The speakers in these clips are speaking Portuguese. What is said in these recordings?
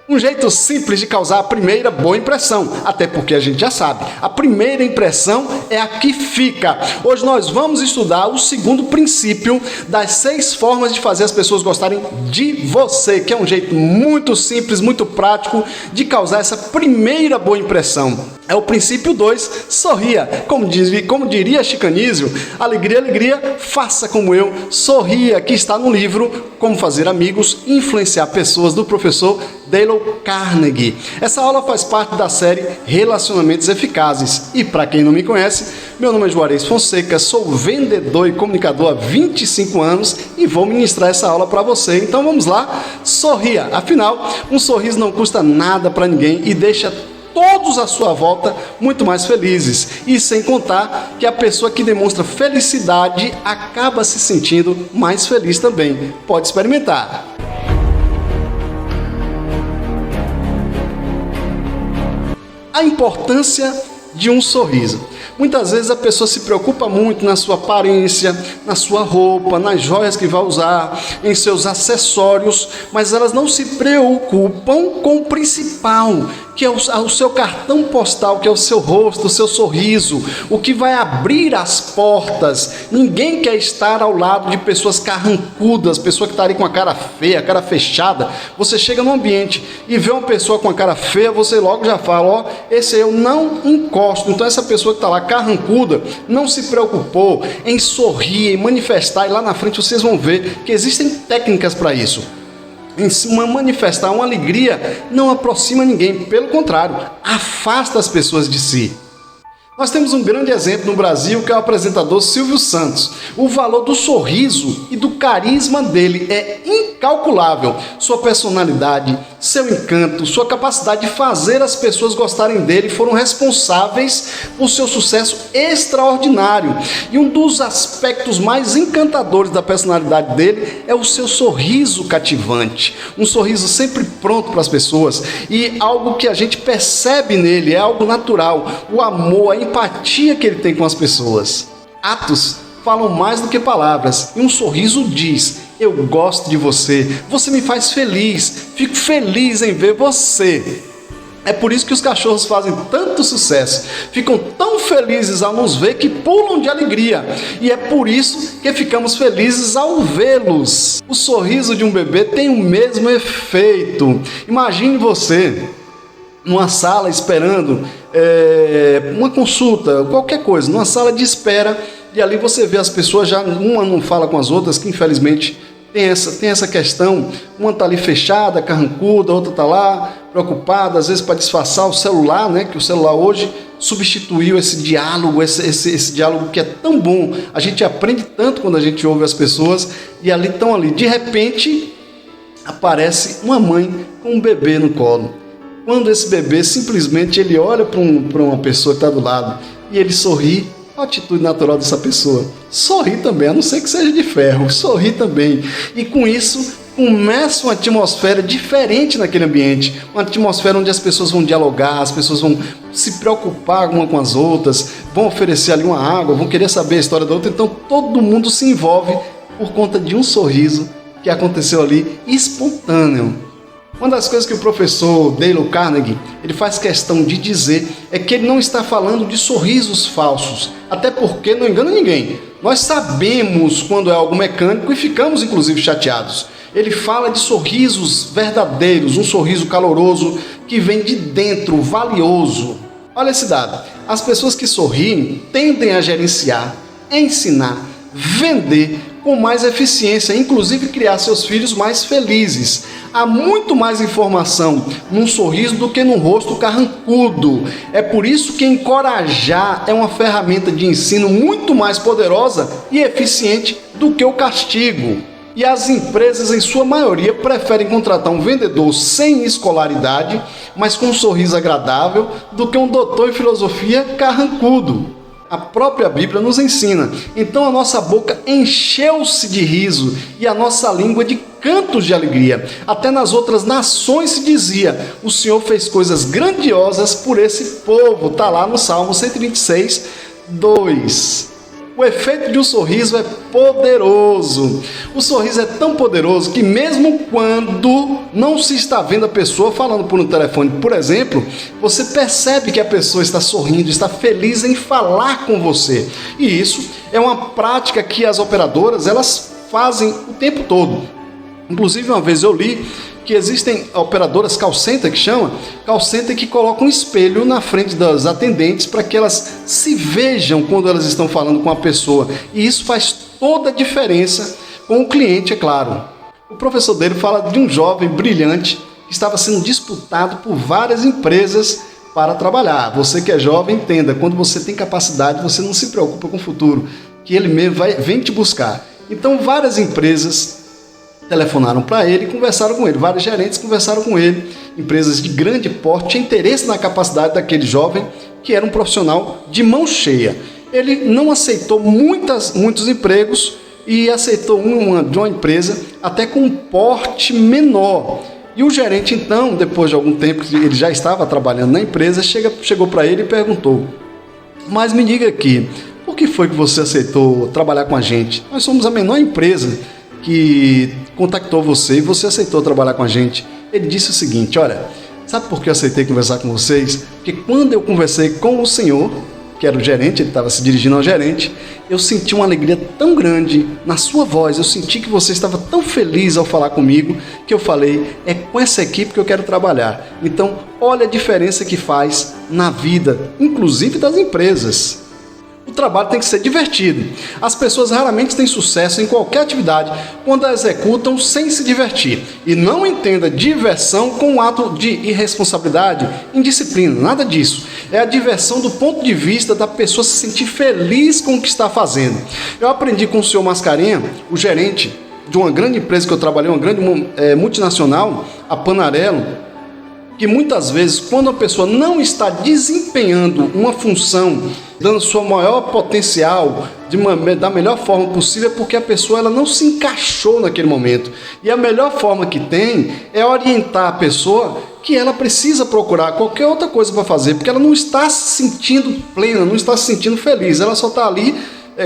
Um jeito simples de causar a primeira boa impressão, até porque a gente já sabe, a primeira impressão é a que fica. Hoje nós vamos estudar o segundo princípio das 6 formas de fazer as pessoas gostarem de você, que é um jeito muito simples, muito prático de causar essa primeira boa impressão. É o princípio 2, sorria. Como diria Chico Anísio, alegria, alegria, faça como eu, sorria, que está no livro Como Fazer Amigos e Influenciar Pessoas, do professor Dale Carnegie. Essa aula faz parte da série Relacionamentos Eficazes. E para quem não me conhece, meu nome é Juarez Fonseca, sou vendedor e comunicador há 25 anos e vou ministrar essa aula para você. Então vamos lá, sorria. Afinal, um sorriso não custa nada para ninguém e deixa todos à sua volta muito mais felizes. E sem contar que a pessoa que demonstra felicidade acaba se sentindo mais feliz também. Pode experimentar. A importância de um sorriso. Muitas vezes a pessoa se preocupa muito na sua aparência, na sua roupa, nas joias que vai usar, em seus acessórios, mas elas não se preocupam com o principal, que é o seu cartão postal, que é o seu rosto, o seu sorriso, o que vai abrir as portas. Ninguém quer estar ao lado de pessoas carrancudas, pessoa que está ali com a cara feia, a cara fechada. Você chega num ambiente e vê uma pessoa com a cara feia, você logo já fala, ó, esse aí eu não encosto. Então essa pessoa que está lá carrancuda não se preocupou em sorrir, em manifestar, e lá na frente vocês vão ver que existem técnicas para isso. Manifestar uma alegria não aproxima ninguém, pelo contrário, afasta as pessoas de si. Nós temos um grande exemplo no Brasil, que é o apresentador Silvio Santos. O valor do sorriso e do carisma dele é incalculável. Sua personalidade, seu encanto, sua capacidade de fazer as pessoas gostarem dele foram responsáveis por seu sucesso extraordinário. E um dos aspectos mais encantadores da personalidade dele é o seu sorriso cativante. Um sorriso sempre pronto para as pessoas, e algo que a gente percebe nele, é algo natural, o amor, a empatia que ele tem com as pessoas. Atos falam mais do que palavras, e um sorriso diz: eu gosto de você, você me faz feliz, fico feliz em ver você. É por isso que os cachorros fazem tanto sucesso, ficam tão felizes ao nos ver que pulam de alegria, e é por isso que ficamos felizes ao vê-los. O sorriso de um bebê tem o mesmo efeito. Imagine você numa sala esperando uma consulta, qualquer coisa, numa sala de espera, e ali você vê as pessoas, já uma não fala com as outras, que infelizmente tem essa questão, uma está ali fechada, carrancuda, a outra está lá, preocupada, às vezes para disfarçar o celular, né? Que o celular hoje substituiu esse diálogo, esse diálogo que é tão bom. A gente aprende tanto quando a gente ouve as pessoas, e ali estão ali. De repente, aparece uma mãe com um bebê no colo. Quando esse bebê simplesmente ele olha para uma pessoa que está do lado e ele sorri, a atitude natural dessa pessoa, sorri também, a não ser que seja de ferro, sorri também. E com isso começa uma atmosfera diferente naquele ambiente, uma atmosfera onde as pessoas vão dialogar, as pessoas vão se preocupar uma com as outras, vão oferecer ali uma água, vão querer saber a história da outra. Então todo mundo se envolve por conta de um sorriso que aconteceu ali, espontâneo. Uma das coisas que o professor Dale Carnegie ele faz questão de dizer é que ele não está falando de sorrisos falsos, até porque não engana ninguém. Nós sabemos quando é algo mecânico e ficamos inclusive chateados. Ele fala de sorrisos verdadeiros, um sorriso caloroso que vem de dentro, valioso. Olha esse dado: as pessoas que sorriem tendem a gerenciar, ensinar, vender com mais eficiência, inclusive criar seus filhos mais felizes. Há muito mais informação num sorriso do que num rosto carrancudo. É por isso que encorajar é uma ferramenta de ensino muito mais poderosa e eficiente do que o castigo. E as empresas, em sua maioria, preferem contratar um vendedor sem escolaridade, mas com um sorriso agradável, do que um doutor em filosofia carrancudo. A própria Bíblia nos ensina. Então a nossa boca encheu-se de riso e a nossa língua de cantos de alegria. Até nas outras nações se dizia: o Senhor fez coisas grandiosas por esse povo. Está lá no Salmo 126, 2. O efeito de um sorriso é poderoso. O sorriso é tão poderoso que mesmo quando não se está vendo a pessoa falando por um telefone, por exemplo, você percebe que a pessoa está sorrindo, está feliz em falar com você. E isso é uma prática que as operadoras elas fazem o tempo todo. Inclusive, uma vez eu li que existem operadoras call center, que colocam um espelho na frente das atendentes para que elas se vejam quando elas estão falando com a pessoa. E isso faz toda a diferença com o cliente, é claro. O professor dele fala de um jovem brilhante que estava sendo disputado por várias empresas para trabalhar. Você que é jovem, entenda, quando você tem capacidade, você não se preocupa com o futuro, que ele mesmo vem te buscar. Então, várias empresas telefonaram para ele e conversaram com ele. Vários gerentes conversaram com ele. Empresas de grande porte tinham interesse na capacidade daquele jovem, que era um profissional de mão cheia. Ele não aceitou muitos empregos e aceitou de uma empresa até com um porte menor. E o gerente, então, depois de algum tempo que ele já estava trabalhando na empresa, chegou para ele e perguntou: mas me diga aqui, por que foi que você aceitou trabalhar com a gente? Nós somos a menor empresa que contactou você e você aceitou trabalhar com a gente. Ele disse o seguinte: olha, sabe por que eu aceitei conversar com vocês? Porque quando eu conversei com o senhor, que era o gerente, ele estava se dirigindo ao gerente, eu senti uma alegria tão grande na sua voz, eu senti que você estava tão feliz ao falar comigo, que eu falei, é com essa equipe que eu quero trabalhar. Então, olha a diferença que faz na vida, inclusive das empresas. O trabalho tem que ser divertido. As pessoas raramente têm sucesso em qualquer atividade quando a executam sem se divertir. E não entenda diversão com um ato de irresponsabilidade, indisciplina, nada disso. É a diversão do ponto de vista da pessoa se sentir feliz com o que está fazendo. Eu aprendi com o senhor Mascarenha, o gerente de uma grande empresa que eu trabalhei, uma grande multinacional, a Panarello, que muitas vezes, quando a pessoa não está desempenhando uma função, dando sua maior potencial, da melhor forma possível, é porque a pessoa ela não se encaixou naquele momento. E a melhor forma que tem é orientar a pessoa que ela precisa procurar qualquer outra coisa para fazer, porque ela não está se sentindo plena, não está se sentindo feliz, ela só está ali,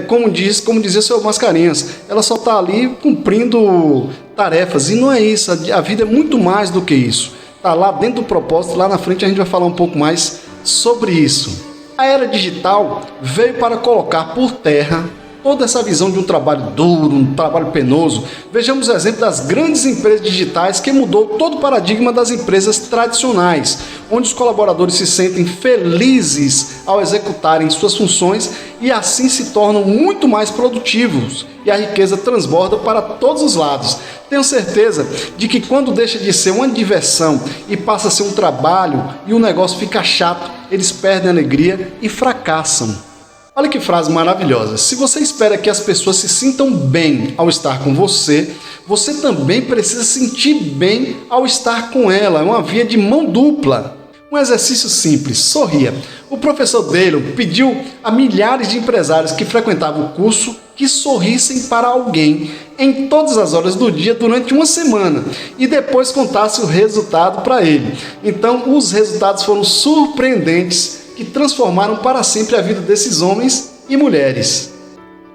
como dizia o seu Mascarenhas, ela só está ali cumprindo tarefas, e não é isso, a vida é muito mais do que isso. Está lá dentro do propósito, lá na frente a gente vai falar um pouco mais sobre isso. A era digital veio para colocar por terra toda essa visão de um trabalho duro, um trabalho penoso. Vejamos o exemplo das grandes empresas digitais que mudou todo o paradigma das empresas tradicionais, onde os colaboradores se sentem felizes ao executarem suas funções e assim se tornam muito mais produtivos e a riqueza transborda para todos os lados. Tenho certeza de que quando deixa de ser uma diversão e passa a ser um trabalho e o negócio fica chato, eles perdem a alegria e fracassam. Olha que frase maravilhosa. Se você espera que as pessoas se sintam bem ao estar com você, você também precisa sentir bem ao estar com ela. É uma via de mão dupla. Um exercício simples, sorria. O professor Dale pediu a milhares de empresários que frequentavam o curso que sorrissem para alguém em todas as horas do dia durante uma semana e depois contasse o resultado para ele. Então, os resultados foram surpreendentes, que transformaram para sempre a vida desses homens e mulheres.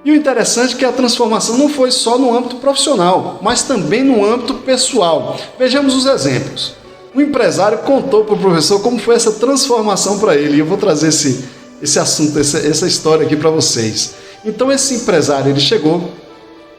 E o interessante é que a transformação não foi só no âmbito profissional, mas também no âmbito pessoal. Vejamos os exemplos. O empresário contou para o professor como foi essa transformação para ele. E eu vou trazer esse assunto, essa história aqui para vocês. Então esse empresário, ele chegou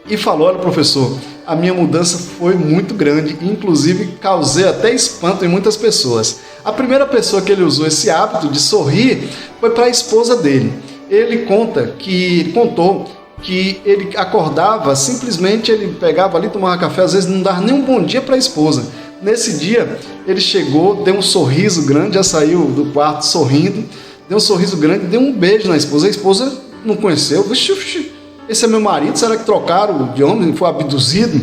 e falou: olha, professor, a minha mudança foi muito grande, inclusive causei até espanto em muitas pessoas. A primeira pessoa que ele usou esse hábito de sorrir foi para a esposa dele. Ele contou que ele acordava, simplesmente ele pegava ali, tomava café, às vezes não dava nem um bom dia para a esposa. Nesse dia, ele chegou, deu um sorriso grande, já saiu do quarto sorrindo, deu um sorriso grande, deu um beijo na esposa. A esposa não conheceu, vixi, esse é meu marido, será que trocaram de homem, foi abduzido?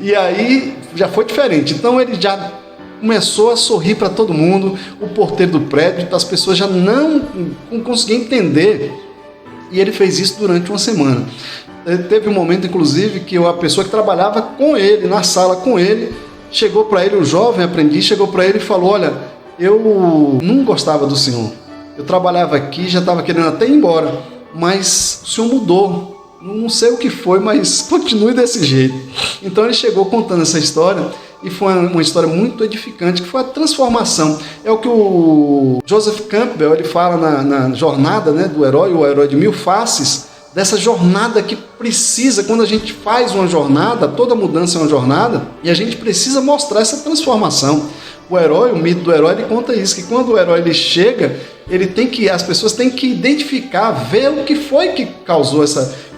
E aí já foi diferente. Então ele já começou a sorrir para todo mundo, o porteiro do prédio, as pessoas já não conseguiam entender. E ele fez isso durante uma semana. Teve um momento, inclusive, que a pessoa que trabalhava com ele, na sala com ele, chegou para ele, o jovem aprendiz, chegou para ele e falou: olha, eu não gostava do senhor. Eu trabalhava aqui, já estava querendo até ir embora. mas o senhor mudou. Não sei o que foi, mas continue desse jeito. Então ele chegou contando essa história e foi uma história muito edificante, que foi a transformação. É o que o Joseph Campbell ele fala na jornada, né, do herói, o herói de mil faces, dessa jornada que precisa, quando a gente faz uma jornada, toda mudança é uma jornada, e a gente precisa mostrar essa transformação. O herói, o mito do herói, ele conta isso, que quando o herói ele chega, as pessoas têm que identificar, ver o que foi que causou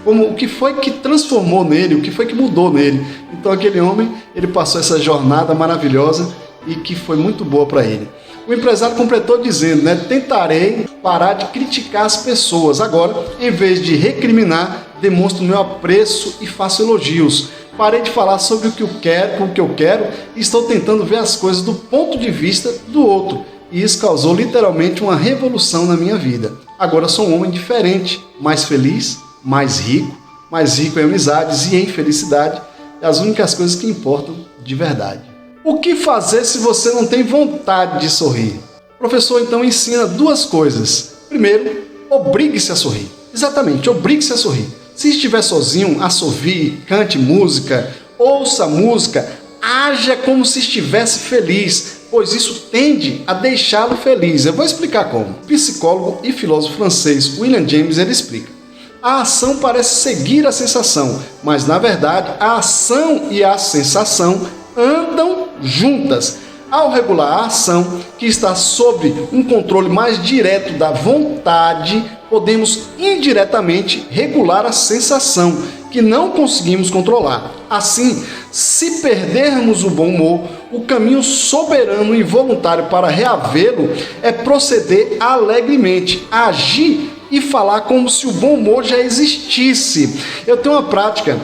o que foi que transformou nele, o que foi que mudou nele. Então aquele homem, ele passou essa jornada maravilhosa e que foi muito boa para ele. O empresário completou dizendo, né, tentarei parar de criticar as pessoas. Agora, em vez de recriminar, demonstro meu apreço e faço elogios. Parei de falar sobre o que eu quero e estou tentando ver as coisas do ponto de vista do outro. E isso causou literalmente uma revolução na minha vida. Agora sou um homem diferente, mais feliz, mais rico em amizades e em felicidade, as únicas coisas que importam de verdade. O que fazer se você não tem vontade de sorrir? O professor então ensina duas coisas. Primeiro, obrigue-se a sorrir. Exatamente, obrigue-se a sorrir. Se estiver sozinho, assovie, cante música, ouça música, haja como se estivesse feliz, pois isso tende a deixá-lo feliz. Eu vou explicar como. O psicólogo e filósofo francês William James ele explica. A ação parece seguir a sensação, mas na verdade a ação e a sensação andam juntas. Ao regular a ação, que está sob um controle mais direto da vontade, podemos indiretamente regular a sensação, que não conseguimos controlar. Assim, se perdermos o bom humor, o caminho soberano e voluntário para reavê-lo é proceder alegremente, agir e falar como se o bom humor já existisse. Eu tenho uma prática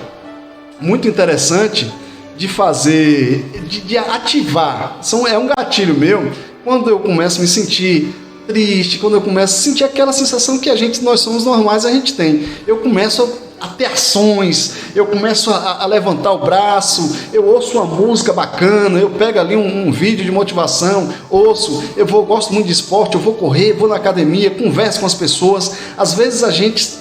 muito interessante de fazer, de ativar. É um gatilho meu. Quando eu começo a me sentir triste, quando eu começo a sentir aquela sensação que nós somos normais, a gente tem. Eu começo a ter ações, eu começo a levantar o braço, eu ouço uma música bacana, eu pego ali um vídeo de motivação, gosto muito de esporte, eu vou correr, vou na academia, converso com as pessoas. Às vezes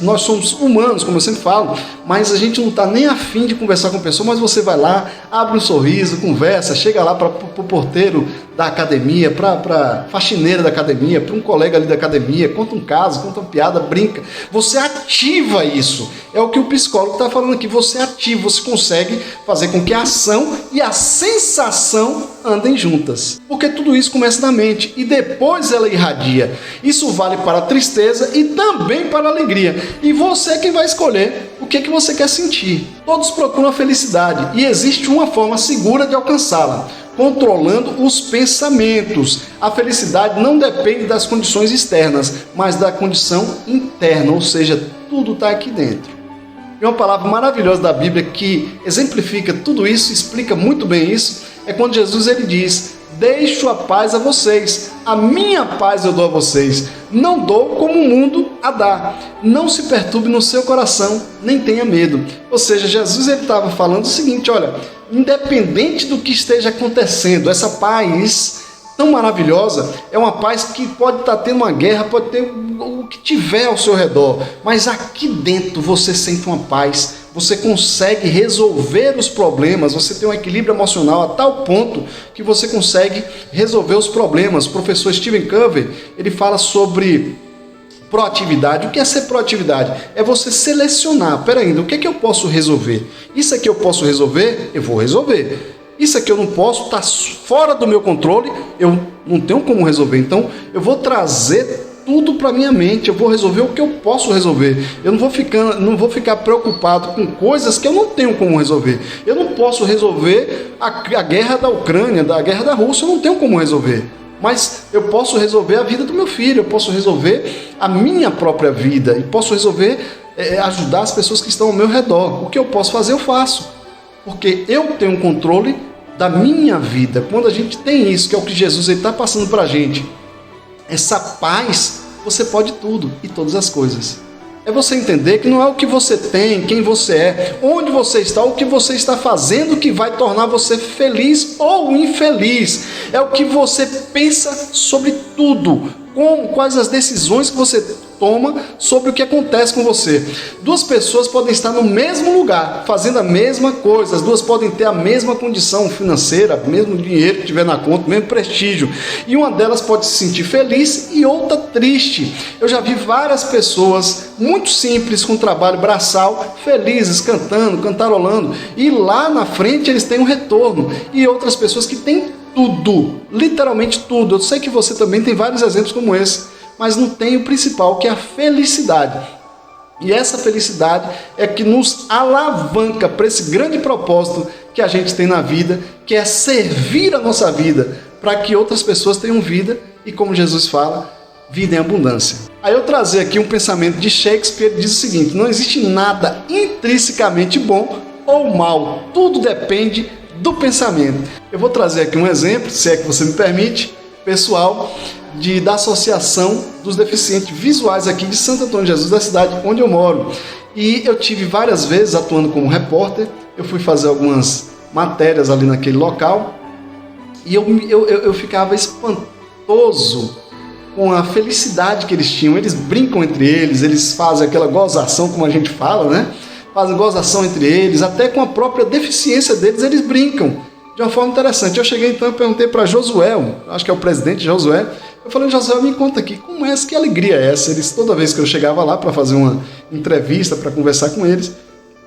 nós somos humanos, como eu sempre falo, mas a gente não está nem afim de conversar com a pessoa, mas você vai lá, abre um sorriso, conversa, chega lá para o porteiro da academia, para a faxineira da academia, para um colega ali da academia, conta um caso, conta uma piada, brinca. Você ativa isso. É o que o psicólogo está falando aqui. Você ativa, você consegue fazer com que a ação e a sensação andem juntas. Porque tudo isso começa na mente e depois ela irradia. Isso vale para a tristeza e também para a alegria. E você é quem vai escolher o que você quer sentir. Todos procuram a felicidade e existe uma forma segura de alcançá-la, controlando os pensamentos. A felicidade não depende das condições externas, mas da condição interna, ou seja, tudo está aqui dentro. E uma palavra maravilhosa da Bíblia que exemplifica tudo isso, explica muito bem isso, é quando Jesus ele diz: deixo a paz a vocês, a minha paz eu dou a vocês, não dou como o mundo a dá. Não se perturbe no seu coração, nem tenha medo. Ou seja, Jesus ele estava falando o seguinte: olha, independente do que esteja acontecendo, essa paz tão maravilhosa é uma paz que pode estar tendo uma guerra, pode ter o que tiver ao seu redor, mas aqui dentro você sente uma paz, você consegue resolver os problemas, você tem um equilíbrio emocional a tal ponto que você consegue resolver os problemas. O professor Stephen Covey, ele fala sobre proatividade. O que é ser proatividade? É você selecionar, o que é que eu posso resolver? Isso aqui eu posso resolver? Eu vou resolver. Isso aqui eu não posso, está fora do meu controle, eu não tenho como resolver. Então eu vou trazer tudo para minha mente, eu vou resolver o que eu posso resolver. Eu não vou ficar preocupado com coisas que eu não tenho como resolver. Eu não posso resolver a guerra da Ucrânia, a guerra da Rússia, eu não tenho como resolver. Mas eu posso resolver a vida do meu filho, eu posso resolver a minha própria vida e posso resolver, ajudar as pessoas que estão ao meu redor. O que eu posso fazer, eu faço. Porque eu tenho um controle da minha vida. Quando a gente tem isso, que é o que Jesus está passando para a gente, essa paz, você pode tudo e todas as coisas. É você entender que não é o que você tem, quem você é, onde você está, o que você está fazendo que vai tornar você feliz ou infeliz. É o que você pensa sobre tudo, quais as decisões que você toma sobre o que acontece com você. Duas pessoas podem estar no mesmo lugar, fazendo a mesma coisa, as duas podem ter a mesma condição financeira, mesmo dinheiro que tiver na conta, mesmo prestígio, e uma delas pode se sentir feliz e outra triste. Eu já vi várias pessoas muito simples, com trabalho braçal, felizes, cantando, cantarolando, e lá na frente eles têm um retorno, e outras pessoas que têm tudo, literalmente tudo. Eu sei que você também tem vários exemplos como esse, mas não tem o principal, que é a felicidade. E essa felicidade é que nos alavanca para esse grande propósito que a gente tem na vida, que é servir a nossa vida para que outras pessoas tenham vida e, como Jesus fala, vida em abundância. Aí eu trazer aqui um pensamento de Shakespeare, diz o seguinte: não existe nada intrinsecamente bom ou mal, tudo depende do pensamento. Eu vou trazer aqui um exemplo, se é que você me permite, pessoal, da Associação dos Deficientes Visuais aqui de Santo Antônio de Jesus, da cidade onde eu moro. E eu tive várias vezes atuando como repórter, eu fui fazer algumas matérias ali naquele local, e eu ficava espantoso com a felicidade que eles tinham. Eles brincam entre eles, eles fazem aquela gozação, como a gente fala, né? Fazem gozação entre eles, até com a própria deficiência deles, eles brincam de uma forma interessante. Eu cheguei então e perguntei para Josué, acho que é o presidente Josué, eu falei: Josué, me conta aqui, como é essa, que alegria é essa? Eles, toda vez que eu chegava lá para fazer uma entrevista, para conversar com eles,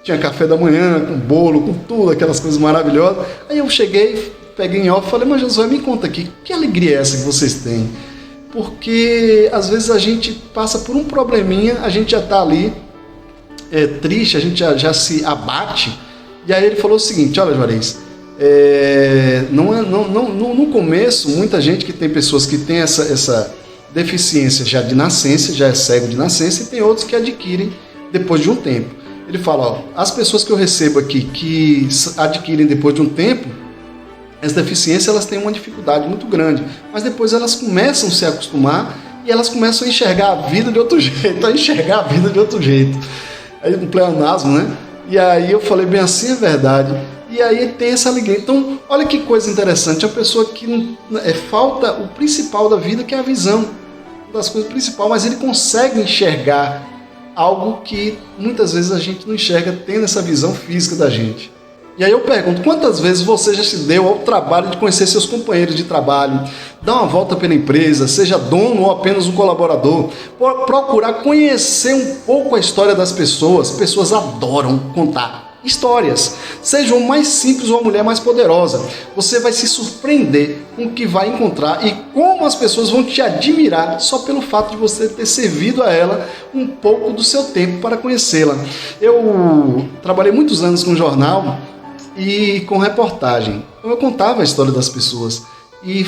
tinha café da manhã, com bolo, com tudo, aquelas coisas maravilhosas. Aí eu cheguei, peguei em off e falei: mas Josué, me conta aqui, que alegria é essa que vocês têm? Porque às vezes a gente passa por um probleminha, a gente já está ali, triste, a gente já se abate. E aí ele falou o seguinte: olha, Juarez, no começo, muita gente, que tem pessoas que têm essa deficiência já de nascença, já é cego de nascença, e tem outros que adquirem depois de um tempo. Ele fala: ó, as pessoas que eu recebo aqui que adquirem depois de um tempo, as deficiências, elas têm uma dificuldade muito grande, mas depois elas começam a se acostumar e elas começam a enxergar a vida de outro jeito, Aí um pleonasmo, né? E aí eu falei: bem, assim é verdade. E aí tem essa alegria. Então, olha que coisa interessante, a pessoa que falta o principal da vida, que é a visão, uma das coisas principais, mas ele consegue enxergar algo que muitas vezes a gente não enxerga, tendo essa visão física da gente. E aí eu pergunto: quantas vezes você já se deu ao trabalho de conhecer seus companheiros de trabalho, dar uma volta pela empresa, seja dono ou apenas um colaborador, procurar conhecer um pouco a história das pessoas? Pessoas adoram contar histórias, seja o mais simples ou a mulher mais poderosa. Você vai se surpreender com o que vai encontrar e como as pessoas vão te admirar só pelo fato de você ter servido a ela um pouco do seu tempo para conhecê-la. Eu trabalhei muitos anos com jornal e com reportagem. Eu contava a história das pessoas e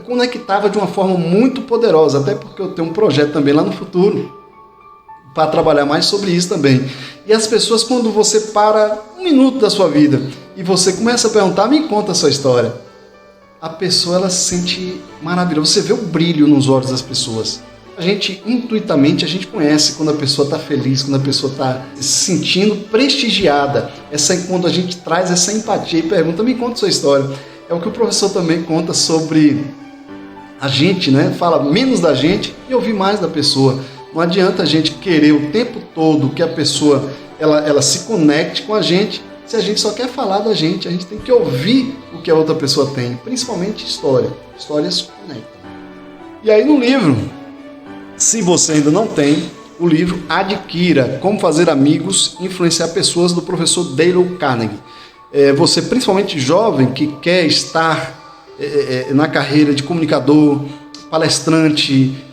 conectava de uma forma muito poderosa, até porque eu tenho um projeto também lá no futuro para trabalhar mais sobre isso também. E as pessoas, quando você para um minuto da sua vida e você começa a perguntar: me conta a sua história, a pessoa, ela se sente maravilhosa. Você vê o brilho nos olhos das pessoas. A gente, intuitivamente, a gente conhece quando a pessoa está feliz, quando a pessoa está se sentindo prestigiada. Quando a gente traz essa empatia e pergunta: me conta a sua história. É o que o professor também conta sobre a gente, né? Fala menos da gente e ouvir mais da pessoa. Não adianta a gente querer o tempo todo que a pessoa ela se conecte com a gente, se a gente só quer falar da gente. A gente tem que ouvir o que a outra pessoa tem, principalmente história. Histórias conectam. E aí no livro, se você ainda não tem, o livro adquira Como Fazer Amigos e Influenciar Pessoas, do professor Dale Carnegie. Você, principalmente jovem, que quer estar na carreira de comunicador, palestrante,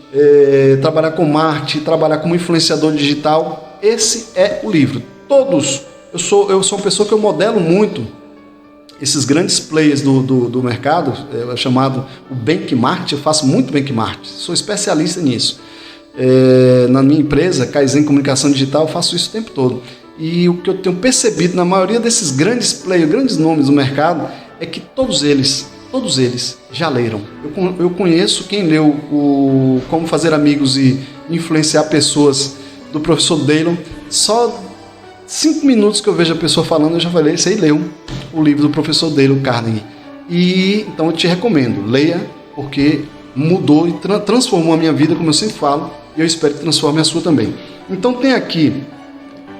trabalhar com marketing, trabalhar como influenciador digital, esse é o livro. Todos, eu sou uma pessoa que eu modelo muito esses grandes players do mercado, chamado o benchmark. Eu faço muito benchmark, sou especialista nisso. Na minha empresa, Kaizen Comunicação Digital, eu faço isso o tempo todo. E o que eu tenho percebido na maioria desses grandes players, grandes nomes do mercado, é que todos eles já leram. Eu conheço quem leu o Como Fazer Amigos e Influenciar Pessoas, do professor Dale. Só 5 minutos que eu vejo a pessoa falando, eu já falei: esse aí leu o livro do professor Dale Carnegie. E então eu te recomendo, leia, porque mudou e transformou a minha vida, como eu sempre falo, e eu espero que transforme a sua também. Então tem aqui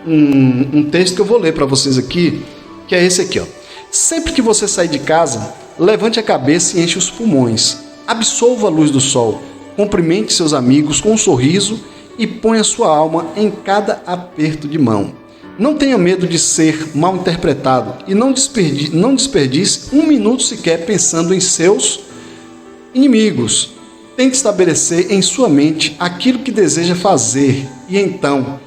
um texto que eu vou ler para vocês aqui, que é esse aqui, ó. Sempre que você sair de casa, levante a cabeça e enche os pulmões. Absolva a luz do sol. Cumprimente seus amigos com um sorriso e ponha sua alma em cada aperto de mão. Não tenha medo de ser mal interpretado e não desperdice um minuto sequer pensando em seus inimigos. Tente estabelecer em sua mente aquilo que deseja fazer e então,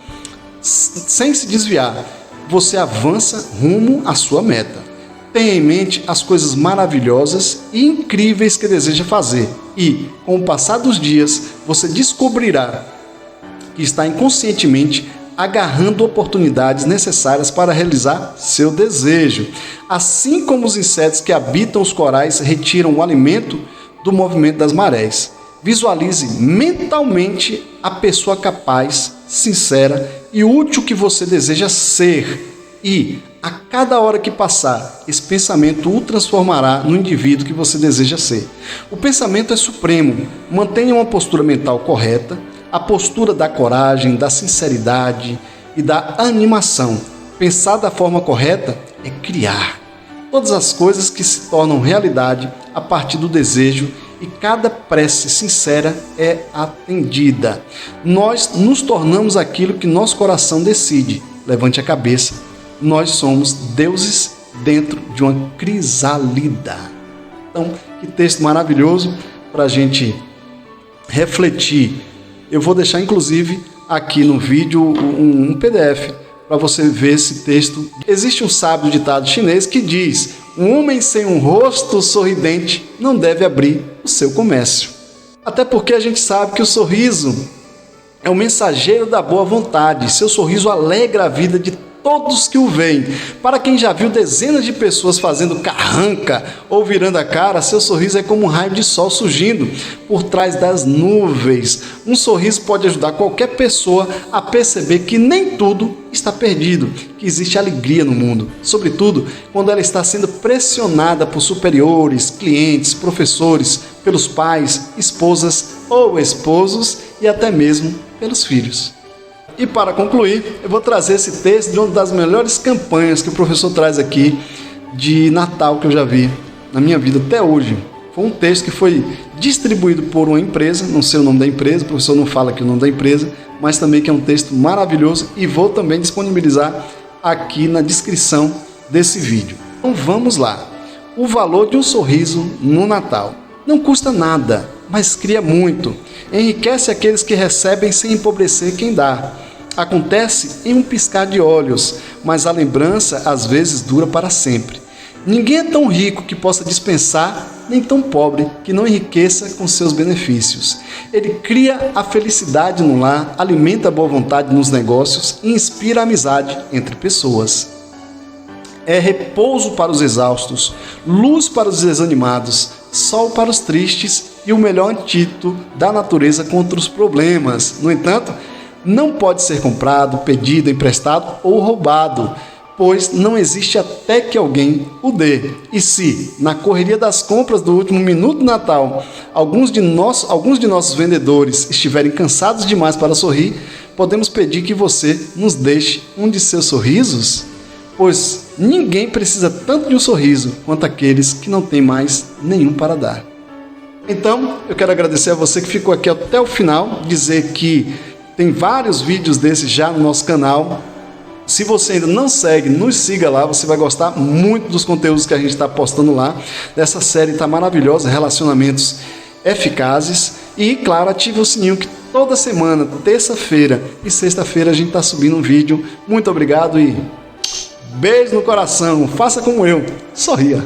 sem se desviar, você avança rumo à sua meta. Tenha em mente as coisas maravilhosas e incríveis que deseja fazer e, com o passar dos dias, você descobrirá que está inconscientemente agarrando oportunidades necessárias para realizar seu desejo. Assim como os insetos que habitam os corais retiram o alimento do movimento das marés. Visualize mentalmente a pessoa capaz, sincera e útil que você deseja ser e, a cada hora que passar, esse pensamento o transformará no indivíduo que você deseja ser. O pensamento é supremo. Mantenha uma postura mental correta, a postura da coragem, da sinceridade e da animação. Pensar da forma correta é criar. Todas as coisas que se tornam realidade a partir do desejo e cada prece sincera é atendida. Nós nos tornamos aquilo que nosso coração decide. Levante a cabeça. Nós somos deuses dentro de uma crisálida. Então, que texto maravilhoso para a gente refletir. Eu vou deixar, inclusive, aqui no vídeo um PDF para você ver esse texto. Existe um sábio ditado chinês que diz: um homem sem um rosto sorridente não deve abrir o seu comércio. Até porque a gente sabe que o sorriso é o mensageiro da boa vontade. Seu sorriso alegra a vida de todos que o veem. Para quem já viu dezenas de pessoas fazendo carranca ou virando a cara, seu sorriso é como um raio de sol surgindo por trás das nuvens. Um sorriso pode ajudar qualquer pessoa a perceber que nem tudo está perdido, que existe alegria no mundo, sobretudo quando ela está sendo pressionada por superiores, clientes, professores, pelos pais, esposas ou esposos e até mesmo pelos filhos. E para concluir, eu vou trazer esse texto de uma das melhores campanhas que o professor traz aqui de Natal que eu já vi na minha vida até hoje. Foi um texto que foi distribuído por uma empresa, não sei o nome da empresa, o professor não fala aqui o nome da empresa, mas também que é um texto maravilhoso e vou também disponibilizar aqui na descrição desse vídeo. Então vamos lá. O valor de um sorriso no Natal. Não custa nada, mas cria muito. Enriquece aqueles que recebem sem empobrecer quem dá. Acontece em um piscar de olhos, mas a lembrança às vezes dura para sempre. Ninguém é tão rico que possa dispensar, nem tão pobre que não enriqueça com seus benefícios. Ele cria a felicidade no lar, alimenta a boa vontade nos negócios e inspira a amizade entre pessoas. É repouso para os exaustos, luz para os desanimados, sol para os tristes e o melhor antídoto da natureza contra os problemas. No entanto, não pode ser comprado, pedido, emprestado ou roubado, pois não existe até que alguém o dê. E se, na correria das compras do último minuto do Natal, alguns de nossos vendedores estiverem cansados demais para sorrir, podemos pedir que você nos deixe um de seus sorrisos? Pois ninguém precisa tanto de um sorriso quanto aqueles que não têm mais nenhum para dar. Então, eu quero agradecer a você que ficou aqui até o final, dizer que tem vários vídeos desses já no nosso canal. Se você ainda não segue, nos siga lá, você vai gostar muito dos conteúdos que a gente está postando lá. Dessa série está maravilhosa, Relacionamentos Eficazes. E, claro, ative o sininho que toda semana, terça-feira e sexta-feira, a gente está subindo um vídeo. Muito obrigado e beijo no coração. Faça como eu, sorria.